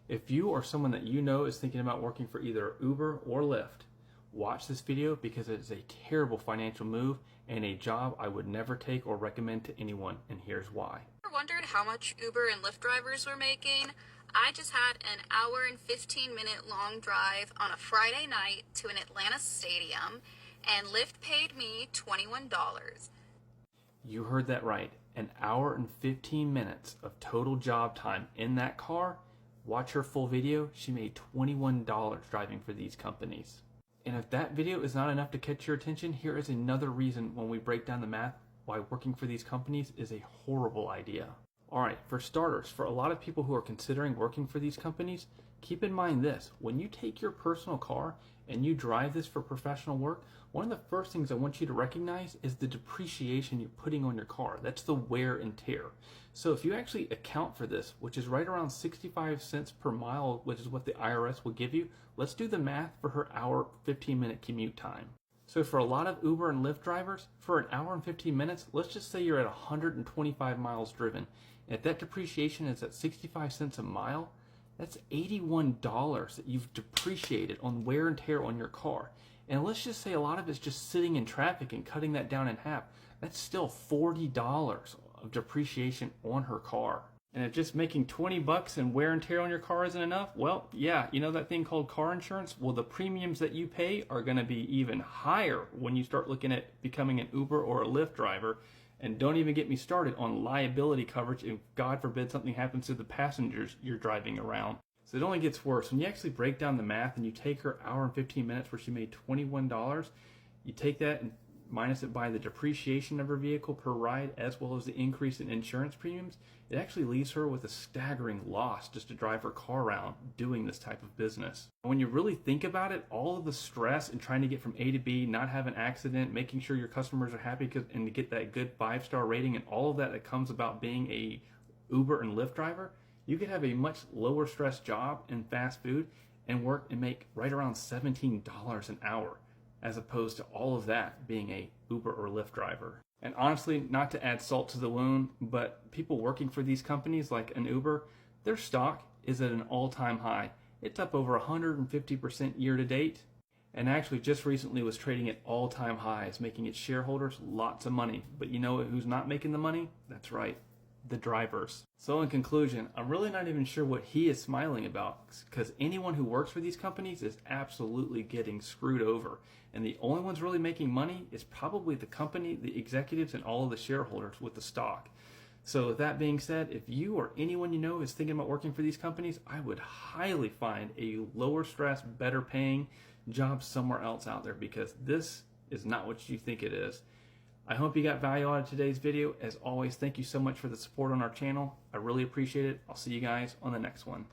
If you or someone that you know is thinking about working for either Uber or Lyft, watch this video because it is a terrible financial move and a job I would never take or recommend to anyone, and here's why. Ever wondered how much Uber and Lyft drivers were making? I just had an hour and 15-minute long drive on a Friday night to an Atlanta stadium, and Lyft paid me $21. You heard that right. An hour and 15 minutes of total job time in that car. Watch her full video. She made $21 driving for these companies. And if that video is not enough to catch your attention, here is another reason when we break down the math why working for these companies is a horrible idea. Alright, for starters, for a lot of people who are considering working for these companies, keep in mind this: when you take your personal car and you drive this for professional work, one of the first things I want you to recognize is the depreciation you're putting on your car. That's the wear and tear. So if you actually account for this, which is right around 65 cents per mile, which is what the IRS will give you, let's do the math for her hour, 15-minute commute time. So for a lot of Uber and Lyft drivers, for an hour and 15 minutes, let's just say you're at 125 miles driven. And if that depreciation is at 65 cents a mile, that's $81 that you've depreciated on wear and tear on your car. And let's just say a lot of it's just sitting in traffic and cutting that down in half. That's still $40 of depreciation on her car. And if just making 20 bucks and wear and tear on your car isn't enough, well, yeah, you know that thing called car insurance? Well, the premiums that you pay are going to be even higher when you start looking at becoming an Uber or a Lyft driver. And don't even get me started on liability coverage if, God forbid, something happens to the passengers you're driving around. So it only gets worse. When you actually break down the math and you take her hour and 15 minutes where she made $21, you take that and minus it by the depreciation of her vehicle per ride, as well as the increase in insurance premiums, it actually leaves her with a staggering loss just to drive her car around doing this type of business. When you really think about it, all of the stress in trying to get from A to B, not have an accident, making sure your customers are happy and to get that good 5-star rating, and all of that that comes about being a Uber and Lyft driver, you could have a much lower stress job in fast food and work and make right around $17 an hour, as opposed to all of that being a Uber or Lyft driver. And honestly, not to add salt to the wound, but people working for these companies like an Uber, their stock is at an all-time high. It's up over 150% year to date, and actually just recently was trading at all-time highs, making its shareholders lots of money. But you know who's not making the money? That's right, the drivers. So in conclusion, I'm really not even sure what he is smiling about, because anyone who works for these companies is absolutely getting screwed over. And the only ones really making money is probably the company, the executives, and all of the shareholders with the stock. So with that being said, if you or anyone you know is thinking about working for these companies, I would highly find a lower stress, better paying job somewhere else out there, because this is not what you think it is. I hope you got value out of today's video. As always, thank you so much for the support on our channel. I really appreciate it. I'll see you guys on the next one.